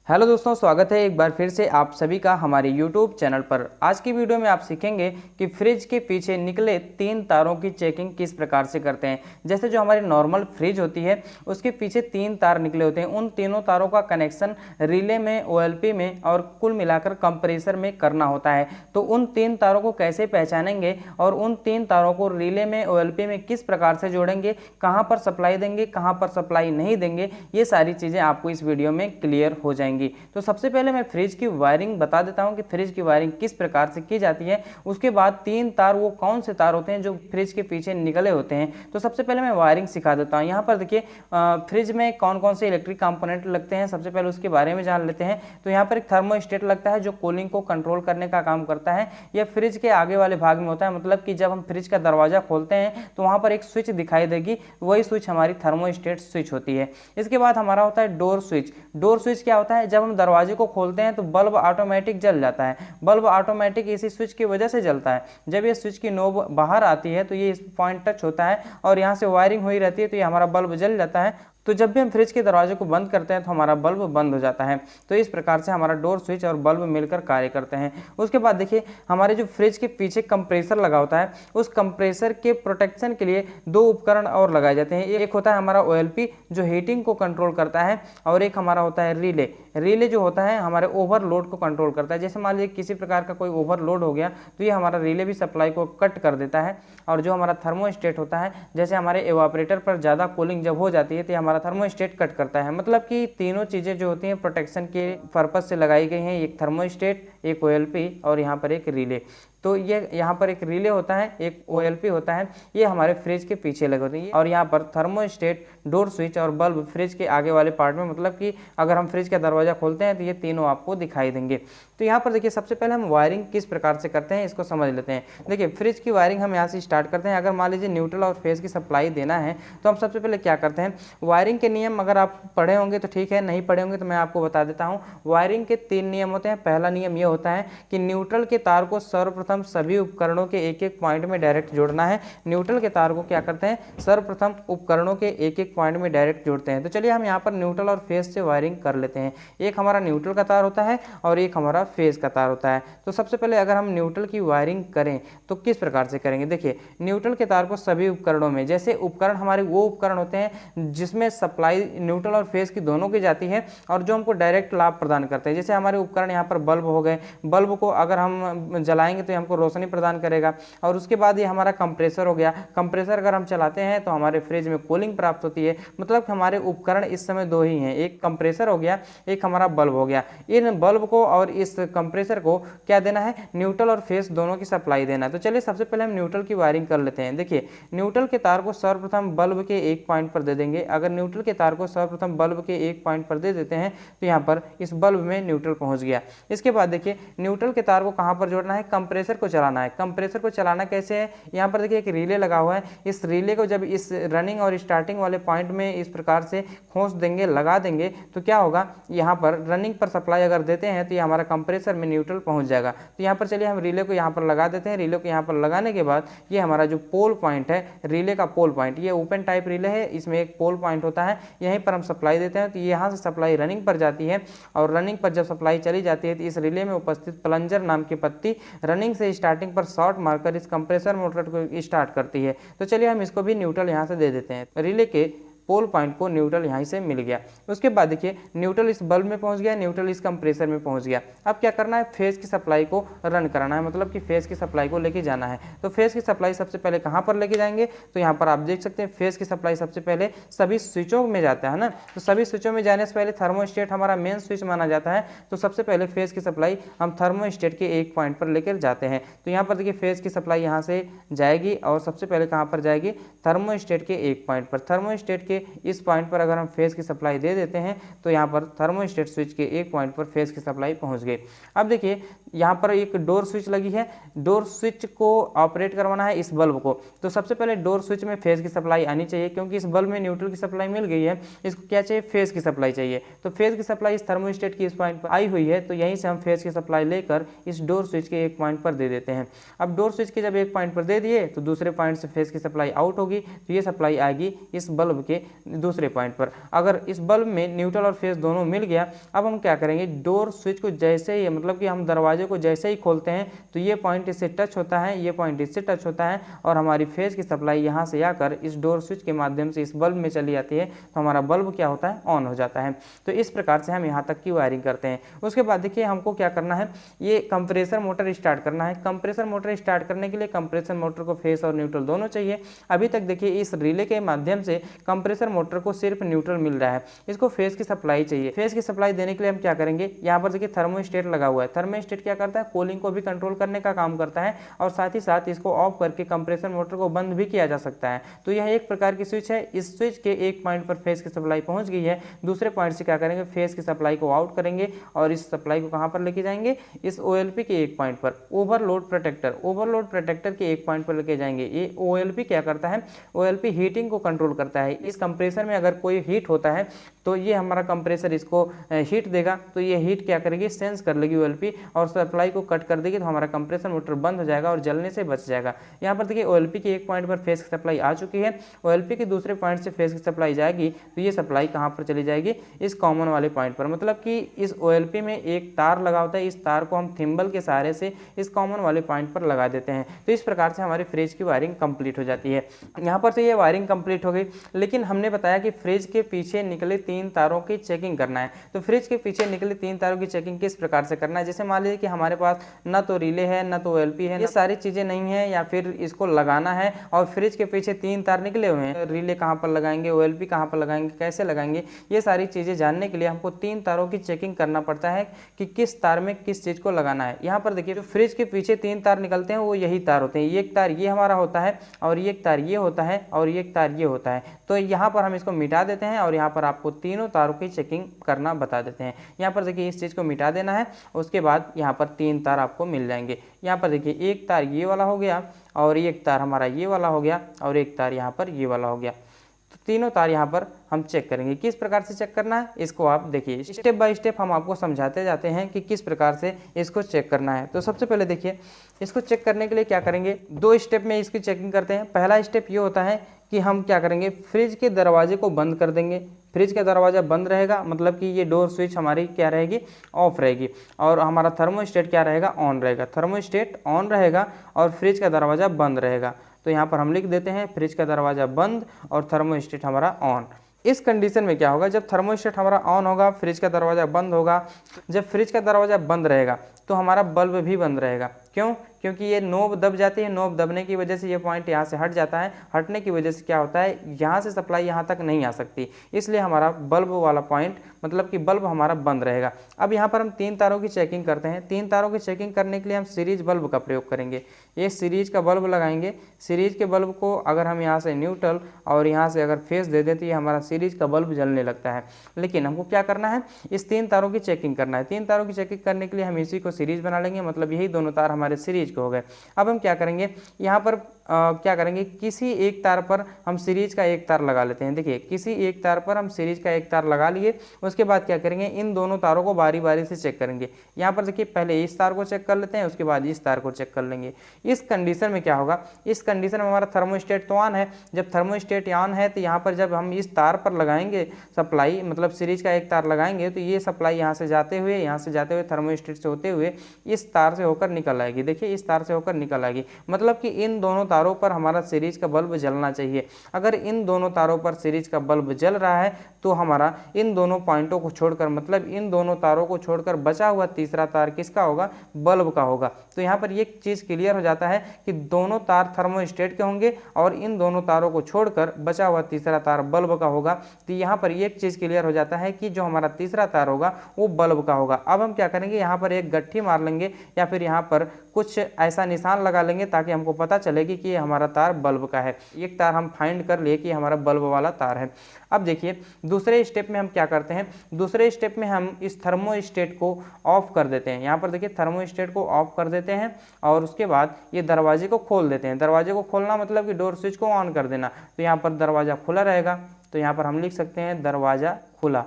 Hello दोस्तों, स्वागत है एक बार फिर से आप सभी का हमारे YouTube चैनल पर। आज की वीडियो में आप सीखेंगे कि फ्रिज के पीछे निकले 3 तारों की चेकिंग किस प्रकार से करते हैं। जैसे जो हमारी नॉर्मल फ्रिज होती है उसके पीछे 3 तार निकले होते हैं, उन तीनों तारों का कनेक्शन रिले में, OLP में और कुल मिलाकर कंप्रेसर में करना होता है। तो उन 3 तारों को कैसे पहचानेंगे और उन 3 तारों को रिले में, OLP में किस प्रकार से जोड़ेंगे, कहाँ पर सप्लाई देंगे, कहाँ पर सप्लाई नहीं देंगे, ये सारी चीज़ें आपको इस वीडियो में क्लियर हो जाएंगी। तो सबसे पहले मैं फ्रिज की वायरिंग बता देता हूं कि फ्रिज की वायरिंग किस प्रकार से की जाती है। उसके बाद 3 तार वो कौन से तार होते हैं जो फ्रिज के पीछे निकले होते हैं। तो सबसे पहले मैं वायरिंग सिखा देता हूं। यहाँ पर देखिए फ्रिज में कौन कौन से इलेक्ट्रिक कंपोनेंट लगते हैं, सबसे पहले उसके बारे में जान लेते हैं। तो यहाँ पर एक थर्मोस्टेट लगता है जो कूलिंग को कंट्रोल करने का काम करता है। यह फ्रिज के आगे वाले भाग में होता है, मतलब कि जब हम फ्रिज का दरवाजा खोलते हैं तो वहाँ पर एक स्विच दिखाई देगी, वही स्विच हमारी थर्मोस्टेट स्विच होती है। इसके बाद हमारा होता है डोर स्विच। डोर स्विच क्या होता है, जब हम दरवाजे को खोलते हैं तो बल्ब ऑटोमेटिक जल जाता है। बल्ब ऑटोमेटिक इसी स्विच की वजह से जलता है। जब ये स्विच की नोब बाहर आती है तो ये इस पॉइंट टच होता है और यहाँ से वायरिंग हुई रहती है, तो ये हमारा बल्ब जल जाता है। तो जब भी हम फ्रिज के दरवाजे को बंद करते हैं तो हमारा बल्ब बंद हो जाता है। तो इस प्रकार से हमारा डोर स्विच और बल्ब मिलकर कार्य करते हैं। उसके बाद देखिए हमारे जो फ्रिज के पीछे कंप्रेसर लगा होता है, उस कंप्रेसर के प्रोटेक्शन के लिए 2 उपकरण और लगाए जाते हैं। एक होता है हमारा OLP जो हीटिंग को कंट्रोल करता है, और एक हमारा होता है रिले। रिले जो होता है हमारे ओवरलोड को कंट्रोल करता है। जैसे मान लीजिए किसी प्रकार का कोई ओवरलोड हो गया तो ये हमारा रिले भी सप्लाई को कट कर देता है। और जो हमारा थर्मोस्टेट होता है, जैसे हमारे एवापोरेटर पर ज़्यादा कूलिंग जब हो जाती है तो हमारा थर्मोस्टेट कट करता है। मतलब कि तीनों चीज़ें जो होती हैं प्रोटेक्शन के पर्पज से लगाई गई हैं, एक थर्मोस्टेट, एक OLP और यहाँ पर एक रिले। तो ये यहाँ पर एक रिले होता है, एक OLP होता है, ये हमारे फ्रिज के पीछे लगे होते हैं। और यहाँ पर थर्मोस्टेट, डोर स्विच और बल्ब फ्रिज के आगे वाले पार्ट में, मतलब कि अगर हम फ्रिज का दरवाजा खोलते हैं तो ये तीनों आपको दिखाई देंगे। तो यहाँ पर देखिए सबसे पहले हम वायरिंग किस प्रकार से करते हैं इसको समझ लेते हैं। देखिए फ्रिज की वायरिंग हम यहाँ से स्टार्ट करते हैं। अगर मान लीजिए न्यूट्रल और फेज की सप्लाई देना है तो हम सबसे पहले क्या करते हैं, वायरिंग के नियम अगर आप पढ़े होंगे तो ठीक है, नहीं पढ़े होंगे तो मैं आपको बता देता हूँ। वायरिंग के 3 नियम होते हैं। पहला नियम ये होता है कि न्यूट्रल के तार को सर्वप्रथम सभी उपकरणों के एक एक पॉइंट में डायरेक्ट जोड़ना है। न्यूट्रल के तार को क्या करते हैं, सर्वप्रथम उपकरणों के एक एक पॉइंट में डायरेक्ट जोड़ते हैं। तो चलिए हम यहाँ पर न्यूट्रल और फेज से वायरिंग कर लेते हैं। एक हमारा न्यूट्रल का तार होता है और एक हमारा फेज का तार होता है। तो सबसे पहले अगर हम न्यूट्रल की वायरिंग करें तो किस प्रकार से करेंगे, देखिए न्यूट्रल के तार को सभी उपकरणों में, जैसे उपकरण हमारे वो उपकरण होते हैं जिसमें सप्लाई न्यूट्रल और फेज की दोनों की जाती है और जो हमको डायरेक्ट लाभ प्रदान करते हैं। जैसे हमारे उपकरण यहाँ पर बल्ब हो गए, बल्ब को अगर हम जलाएंगे तो हमको रोशनी प्रदान करेगा। और उसके बाद ये हमारा कंप्रेसर हो गया। कंप्रेसर अगर हम चलाते हैं तो हमारे फ्रिज में कूलिंग प्राप्त होती है। मतलब हमारे उपकरण इस समय 2 ही हैं, एक कंप्रेसर हो गया, एक हमारा बल्ब हो गया। इन बल्ब को और इस कंप्रेसर को क्या देना है, न्यूट्रल और फेज दोनों की सप्लाई देना है। तो चलिए सबसे पहले हम न्यूट्रल की वायरिंग कर लेते हैं। देखिए न्यूट्रल के तार को सर्वप्रथम बल्ब के एक पॉइंट पर दे देंगे। अगर न्यूट्रल के तार को सर्वप्रथम बल्ब के एक पॉइंट पर दे देते हैं तो यहाँ पर इस बल्ब में न्यूट्रल पहुंच गया। इसके बाद देखिए न्यूट्रल के तार को कहाँ पर जोड़ना है, कंप्रेसर को चलाना है। कंप्रेसर को चलाना कैसे है, यहाँ पर देखिए एक रिले लगा हुआ है। इस रिले को जब इस रनिंग और स्टार्टिंग वाले पॉइंट में इस प्रकार से खोस देंगे, लगा देंगे, तो क्या होगा, यहाँ पर रनिंग पर सप्लाई अगर देते हैं तो ये हमारा कंप्रेसर में न्यूट्रल पहुंच जाएगा। तो यहाँ पर चलिए हम रिले को यहाँ पर लगा देते हैं। रिले को यहाँ पर लगाने के बाद ये हमारा जो पोल पॉइंट है, रिले का पोल पॉइंट, ये ओपन टाइप रिले है, इसमें एक पोल पॉइंट होता है, यहीं पर हम सप्लाई देते हैं। तो यहाँ से सप्लाई रनिंग पर जाती है और रनिंग पर जब सप्लाई चली जाती है तो इस रिले में उपस्थित प्लंजर नाम की पत्ती रनिंग से स्टार्टिंग पर शॉर्ट मारकर इस कंप्रेसर मोटर को स्टार्ट करती है। तो चलिए हम इसको भी न्यूट्रल यहाँ से दे देते हैं। रिले के पोल पॉइंट को न्यूट्रल यहाँ से मिल गया। उसके बाद देखिए न्यूट्रल इस बल्ब में पहुँच गया, न्यूट्रल इस कंप्रेसर में पहुँच गया। अब क्या करना है, फेज की सप्लाई को रन कराना है, मतलब कि फेज की सप्लाई को लेके जाना है। तो फेज की सप्लाई सबसे पहले कहाँ पर लेके जाएंगे, तो यहाँ पर आप देख सकते हैं फेज की सप्लाई सबसे पहले सभी स्विचों में जाता है ना। तो सभी स्विचों में जाने से पहले थर्मोस्टेट हमारा मेन स्विच माना जाता है। तो सबसे पहले फेज की सप्लाई हम थर्मोस्टेट के एक पॉइंट पर लेकर जाते हैं। तो यहाँ पर देखिए फेज की सप्लाई यहाँ से जाएगी और सबसे पहले कहाँ पर जाएगी, थर्मोस्टेट के एक पॉइंट पर। थर्मोस्टेट के के इस पॉइंट पर अगर हम फेज़ की सप्लाई दे देते हैं तो यहाँ पर थर्मोस्टेट स्विच के एक पॉइंट पर फेज़ की सप्लाई पहुँच गई। अब देखिए यहाँ पर एक डोर स्विच लगी है, डोर स्विच को ऑपरेट करवाना है इस बल्ब को, तो सबसे पहले डोर स्विच में फेज़ की सप्लाई आनी चाहिए, क्योंकि इस बल्ब में न्यूट्रल की सप्लाई मिल गई है, इसको क्या चाहिए, फेज़ की सप्लाई चाहिए। तो फेज़ की सप्लाई इस थर्मोस्टेट की इस पॉइंट पर आई हुई है, तो यहीं से हम फेज़ की सप्लाई लेकर इस डोर स्विच के एक पॉइंट पर दे देते हैं। अब डोर स्विच के जब एक पॉइंट पर दे दिए तो दूसरे पॉइंट से फेज़ की सप्लाई आउट होगी, तो ये सप्लाई आएगी इस बल्ब के दूसरे पॉइंट पर। अगर इस बल्ब में न्यूट्रल और फेज़ दोनों मिल गया, अब हम क्या करेंगे, डोर स्विच को जैसे ही, मतलब कि हम दरवाजे को जैसे ही खोलते हैं तो ये पॉइंट इससे टच होता है, ये पॉइंट इससे टच होता है, और हमारी फेज़ की सप्लाई यहाँ से आकर इस डोर स्विच के माध्यम से इस बल्ब में चली जाती है, तो हमारा बल्ब क्या होता है, ऑन हो जाता है। तो इस प्रकार से हम यहाँ तक की वायरिंग करते हैं। उसके बाद देखिए हमको क्या करना है, ये कंप्रेसर मोटर स्टार्ट करना है। कंप्रेसर मोटर स्टार्ट करने के लिए कंप्रेसर मोटर को फेस और न्यूट्रल दोनों चाहिए। अभी तक देखिए इस रिले के माध्यम से कंप्रेसर मोटर को सिर्फ न्यूट्रल मिल रहा है, इसको फेस की सप्लाई चाहिए। फेस की सप्लाई देने के लिए हम क्या करेंगे, यहाँ पर देखिए थर्मोस्टेट लगा हुआ है। थर्मोस्टेट क्या करता है, कूलिंग को भी कंट्रोल करने का काम करता है, और साथ ही साथ इसको ऑफ करके कंप्रेसर मोटर को बंद भी किया जा सकता है। तो यह एक प्रकार की स्विच है। इस स्विच के एक पॉइंट पर फेस की सप्लाई पहुंच गई है, दूसरे पॉइंट से क्या करेंगे, फेस की सप्लाई को आउट करेंगे और इस सप्लाई को कहां पर लेके जाएंगे, इस OLP के एक पॉइंट पर, ओवरलोड प्रोटेक्टर के एक पॉइंट पर लेके जाएंगे। ये OLP क्या करता है, OLP हीटिंग को कंट्रोल करता है। इस कंप्रेसर में अगर कोई हीट होता है तो ये हमारा कंप्रेसर इसको हीट देगा, तो ये हीट क्या करेगी, सेंस कर लेगी OLP और सप्लाई को कट कर देगी, तो हमारा कंप्रेसर मोटर बंद हो जाएगा और जलने से बच जाएगा। यहाँ पर देखिए OLP के एक पॉइंट पर फेस की सप्लाई आ चुकी है, OLP के दूसरे पॉइंट से फेस की सप्लाई जाएगी, तो ये सप्लाई कहाँ पर चली जाएगी, इस कॉमन वाले पॉइंट पर। मतलब कि इस OLP में एक तार लगा होता है, इस तार को हम थिम्बल के सहारे से इस कॉमन वाले पॉइंट पर लगा देते हैं। तो इस प्रकार से हमारी फ्रिज की वायरिंग कंप्लीट हो जाती है। यहाँ पर तो ये वायरिंग कंप्लीट हो गई, लेकिन हमने बताया कि फ्रिज के पीछे निकले 3 तारों की चेकिंग करना है। तो फ्रिज के पीछे निकले 3 तारों की चेकिंग किस प्रकार से करना है, जैसे मान लीजिए कि हमारे पास ना तो रिले है, ना तो OLP है, ये सारी चीजें नहीं है, या फिर इसको लगाना है और फ्रिज के पीछे 3 तार निकले हुए हैं, रिले कहाँ पर लगाएंगे, OLP कहाँ पर लगाएंगे, कैसे लगाएंगे, ये सारी चीजें जानने के लिए हमको 3 तारों की चेकिंग करना पड़ता है कि किस तार में किस चीज को लगाना है। यहाँ पर देखिए जो फ्रिज के पीछे 3 तार निकलते हैं वो यही तार होते हैं। ये एक तार ये हमारा होता है, और ये एक तार ये होता है, और ये एक तार ये होता है। तो यहाँ पर हम इसको मिटा देते हैं और यहाँ पर आपको तीनों तारों की चेकिंग करना बता देते हैं। यहाँ पर देखिए इस चीज को मिटा देना है, उसके बाद यहाँ पर 3 तार आपको मिल जाएंगे। यहाँ पर देखिए एक तार ये वाला हो गया, और एक तार हमारा ये वाला हो गया, और एक तार यहाँ पर ये वाला हो गया। तो तीनों तार यहाँ पर हम चेक करेंगे। किस प्रकार से चेक करना है इसको आप देखिए, स्टेप बाय स्टेप हम आपको समझाते जाते हैं कि किस प्रकार से इसको चेक करना है। तो सबसे पहले देखिए इसको चेक करने के लिए क्या करेंगे, 2 स्टेप में इसकी चेकिंग करते हैं। पहला स्टेप ये होता है कि हम क्या करेंगे, फ्रिज के दरवाजे को बंद कर देंगे। फ्रिज का दरवाज़ा बंद रहेगा, मतलब कि ये डोर स्विच हमारी क्या रहेगी, ऑफ रहेगी, और हमारा थर्मोस्टेट क्या रहेगा, ऑन रहेगा। थर्मोस्टेट ऑन रहेगा और फ्रिज का दरवाज़ा बंद रहेगा। तो यहाँ पर हम लिख देते हैं फ्रिज का दरवाज़ा बंद और थर्मोस्टेट हमारा ऑन। इस कंडीशन में क्या होगा, जब थर्मोस्टेट हमारा ऑन होगा, फ्रिज का दरवाज़ा बंद होगा। जब फ्रिज का दरवाज़ा बंद रहेगा तो हमारा बल्ब भी बंद रहेगा। क्यों, क्योंकि ये नोब दब जाती है, नोब दबने की वजह से ये पॉइंट यहाँ से हट जाता है, हटने की वजह से क्या होता है, यहाँ से सप्लाई यहाँ तक नहीं आ सकती, इसलिए हमारा बल्ब वाला पॉइंट, मतलब कि बल्ब हमारा बंद रहेगा। अब यहाँ पर हम 3 तारों की चेकिंग करते हैं। 3 तारों की चेकिंग करने के लिए हम सीरीज बल्ब का प्रयोग करेंगे। ये सीरीज का बल्ब लगाएंगे। सीरीज के बल्ब को अगर हम यहाँ से न्यूट्रल और यहाँ से अगर फेस दे दें तो ये हमारा सीरीज का बल्ब जलने लगता है। लेकिन हमको क्या करना है, इस 3 तारों की चेकिंग करना है। 3 तारों की चेकिंग करने के लिए हम इसी को सीरीज बना लेंगे, मतलब यही दोनों तार हमारे सीरीज के हो गए। अब हम क्या करेंगे, यहाँ पर क्या करेंगे, किसी एक तार पर हम सीरीज का एक तार लगा लेते हैं। देखिए किसी एक तार पर हम सीरीज का एक तार लगा लिए, उसके बाद क्या करेंगे, इन दोनों तारों को बारी बारी से चेक करेंगे। यहाँ पर देखिए पहले इस तार को चेक कर लेते हैं, उसके बाद इस तार को चेक कर लेंगे। इस कंडीशन में क्या होगा, इस कंडीशन में हमारा थर्मोस्टेट तो ऑन है। जब थर्मोस्टेट ऑन है तो यहाँ पर जब हम इस तार पर लगाएंगे सप्लाई, मतलब सीरीज का एक तार लगाएंगे, तो ये सप्लाई यहाँ से जाते हुए थर्मोस्टेट से होते हुए इस तार से होकर निकल आएगी। देखिए इस तार से होकर निकल आएगी, मतलब कि इन दोनों तारों पर हमारा सीरीज का बल्ब जलना चाहिए। अगर इन दोनों तारों पर सीरीज का बल्ब जल रहा है तो हमारा इन दोनों पॉइंटों को छोड़कर, मतलब इन दोनों तारों को छोड़कर बचा हुआ तीसरा तार किसका होगा, बल्ब का होगा। तो यहाँ पर ये चीज़ क्लियर हो जाता है कि दोनों तार थर्मोस्टेट के होंगे और इन दोनों तारों को छोड़कर बचा हुआ तीसरा तार बल्ब का होगा। तो यहाँ पर एक चीज़ क्लियर हो जाता है कि जो हमारा तीसरा तार होगा वो बल्ब का होगा। अब हम क्या करेंगे, यहाँ पर एक गट्ठी मार लेंगे या फिर यहाँ पर कुछ ऐसा निशान लगा लेंगे ताकि हमको पता चले कि ये हमारा तार बल्ब का है। एक तार हम फाइंड कर लिए कि हमारा बल्ब वाला तार है। अब देखिए दूसरे स्टेप में हम क्या करते हैं, दूसरे स्टेप में हम इस थर्मोस्टेट को ऑफ कर देते हैं। यहाँ पर देखिए थर्मोस्टेट को ऑफ कर देते हैं और उसके बाद ये दरवाजे को खोल देते हैं। दरवाजे को खोलना मतलब कि डोर स्विच को ऑन कर देना। तो यहाँ पर दरवाज़ा खुला रहेगा, तो यहाँ पर हम लिख सकते हैं दरवाज़ा खुला।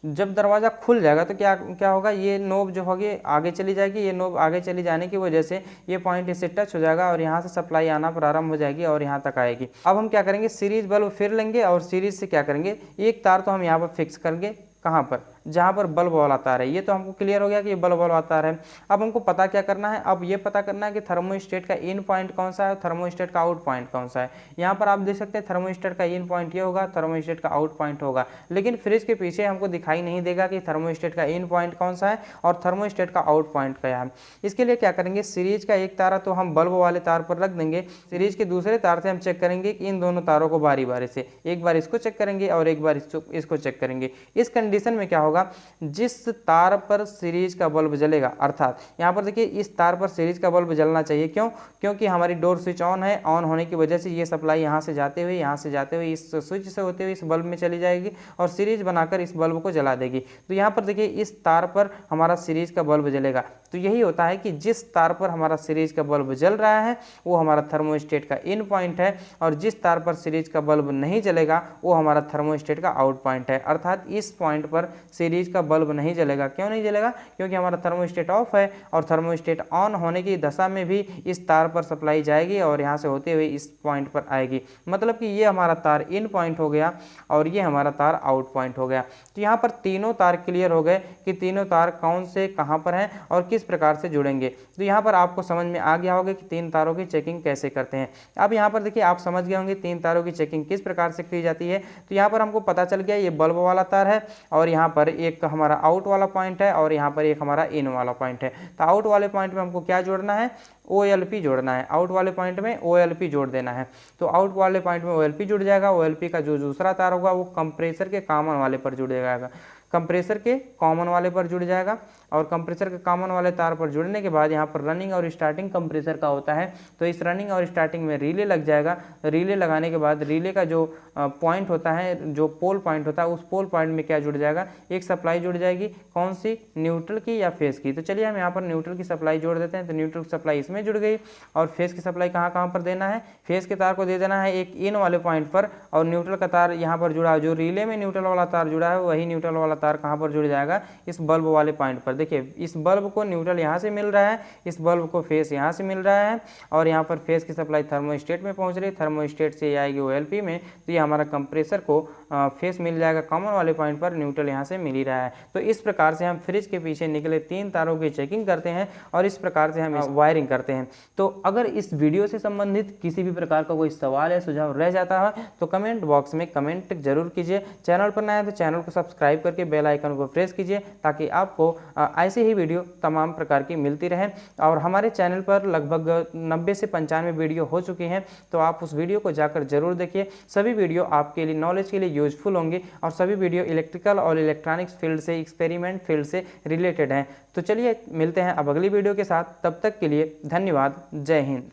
जब दरवाज़ा खुल जाएगा तो क्या क्या होगा, ये नोब जो होगी आगे चली जाएगी। ये नोब आगे चली जाने की वजह से ये पॉइंट इससे टच हो जाएगा और यहाँ से सप्लाई आना प्रारंभ हो जाएगी और यहाँ तक आएगी। अब हम क्या करेंगे, सीरीज बल्ब फिर लेंगे और सीरीज से क्या करेंगे, एक तार तो हम यहाँ पर फिक्स करेंगे, कहाँ पर, जहाँ पर बल्ब वाला तार है। ये तो हमको क्लियर हो गया कि ये बल्ब वाला तार है। अब हमको पता क्या करना है, अब ये पता करना है कि थर्मोस्टेट का इन पॉइंट कौन सा है और थर्मोस्टेट का आउट पॉइंट कौन सा है। यहाँ पर आप देख सकते हैं थर्मोस्टेट का इन पॉइंट ये होगा, थर्मोस्टेट का आउट पॉइंट होगा, लेकिन फ्रिज के पीछे हमको दिखाई नहीं देगा कि थर्मोस्टेट का इन पॉइंट कौन सा है और थर्मोस्टेट का आउट पॉइंट क्या है। इसके लिए क्या करेंगे, सीरीज का एक तारा तो हम बल्ब वाले तार पर रख देंगे, सीरीज के दूसरे तार से हम चेक करेंगे कि इन दोनों तारों को बारी बारी से, एक बार इसको चेक करेंगे और एक बार इसको चेक करेंगे। इस कंडीशन में क्या होगा, जिस तार पर सीरीज का बल्ब जलेगा, अर्थात यहाँ पर देखिए इस तार पर सीरीज का बल्ब जलना चाहिए। क्यों, क्योंकि हमारी डोर स्विच ऑन है, ऑन होने की वजह से ये सप्लाई यहाँ से जाते हुए इस स्विच से होते हुए इस बल्ब में चली जाएगी और सीरीज बनाकर इस बल्ब को जला देगी। तो यहाँ पर देखिए इस तार पर हमारा सीरीज का बल्ब जलेगा। तो यही होता है कि जिस तार पर हमारा सीरीज का बल्ब जल रहा है वो हमारा थर्मोस्टेट का इन पॉइंट है और जिस तार पर सीरीज का बल्ब नहीं जलेगा वो हमारा थर्मोस्टेट का आउट पॉइंट है। अर्थात इस पॉइंट पर सीरीज का बल्ब नहीं जलेगा। क्यों नहीं जलेगा, क्योंकि हमारा थर्मोस्टेट ऑफ है और थर्मोस्टेट ऑन होने की दशा में भी इस तार पर सप्लाई जाएगी और यहाँ से होते हुए इस पॉइंट पर आएगी। मतलब कि ये हमारा तार इन पॉइंट हो गया और ये हमारा तार आउट पॉइंट हो गया। तो यहाँ पर तीनों तार क्लियर हो गए कि तीनों तार कौन से कहाँ पर हैं और किस प्रकार से जुड़ेंगे। तो यहाँ पर आपको समझ में आ गया होगा कि तीन तारों की चेकिंग कैसे करते हैं। अब यहाँ पर देखिए आप समझ गए होंगे तीन तारों की चेकिंग किस प्रकार से की जाती है। तो यहाँ पर हमको पता चल गया ये बल्ब वाला तार है और यहाँ पर एक हमारा आउट वाला पॉइंट है और यहाँ पर एक हमारा इन वाला पॉइंट है। तो आउट वाले पॉइंट में हमको क्या जोड़ना है, OLP जोड़ना है। आउट वाले पॉइंट में OLP जोड़ देना है। तो आउट वाले पॉइंट में OLP जुड़ जाएगा। OLP का जो दूसरा तार होगा वो कंप्रेसर के कॉमन वाले पर जुड़ जाएगा, कंप्रेसर के कॉमन वाले पर जुड़ जाएगा और कंप्रेसर के कॉमन वाले तार पर जुड़ने के बाद यहाँ पर रनिंग और स्टार्टिंग कंप्रेसर का होता है। तो इस रनिंग और स्टार्टिंग में रिले लग जाएगा। रिले लगाने के बाद रिले का जो पॉइंट होता है, जो पोल पॉइंट होता है, उस पोल पॉइंट में क्या जुड़ जाएगा, एक सप्लाई जुड़ जाएगी। कौन सी, न्यूट्रल की या फेस की। तो चलिए हम यहाँ पर न्यूट्रल की सप्लाई जोड़ देते हैं। तो न्यूट्रल की सप्लाई इसमें जुड़ गई और फेस की सप्लाई कहाँ कहाँ पर देना है, फेस के तार को दे देना है एक इन वाले पॉइंट पर और न्यूट्रल का तार यहाँ पर जुड़ा है। जो रिले में न्यूट्रल वाला तार जुड़ा है वही न्यूट्रल वाला तार कहाँ पर जुड़ जाएगा, इस बल्ब वाले पॉइंट पर। देखिए इस बल्ब को न्यूट्रल यहाँ से मिल रहा है, इस बल्ब को फेस यहाँ से मिल रहा है और यहाँ पर फेस की सप्लाई थर्मोस्टेट में पहुँच रही है, थर्मोस्टेट से आएगी OLP में। तो ये हमारा कंप्रेसर को फेस मिल जाएगा कॉमन वाले पॉइंट पर, न्यूट्रल यहाँ से मिल ही रहा है। तो इस प्रकार से हम फ्रिज के पीछे निकले तीन तारों की चेकिंग करते हैं और इस प्रकार से हम वायरिंग करते हैं। तो अगर इस वीडियो से संबंधित किसी भी प्रकार का कोई सवाल या सुझाव रह जाता है तो कमेंट बॉक्स में कमेंट जरूर कीजिए। चैनल पर नया है तो चैनल को सब्सक्राइब करके बेल आइकन को प्रेस कीजिए ताकि आपको ऐसे ही वीडियो तमाम प्रकार की मिलती रहे। और हमारे चैनल पर लगभग 90 से 95 वीडियो हो चुकी हैं, तो आप उस वीडियो को जाकर जरूर देखिए। सभी वीडियो आपके लिए नॉलेज के लिए यूजफुल होंगे और सभी वीडियो इलेक्ट्रिकल और इलेक्ट्रॉनिक्स फील्ड से, एक्सपेरिमेंट फील्ड से रिलेटेड हैं। तो चलिए मिलते हैं अब अगली वीडियो के साथ, तब तक के लिए धन्यवाद। जय हिंद।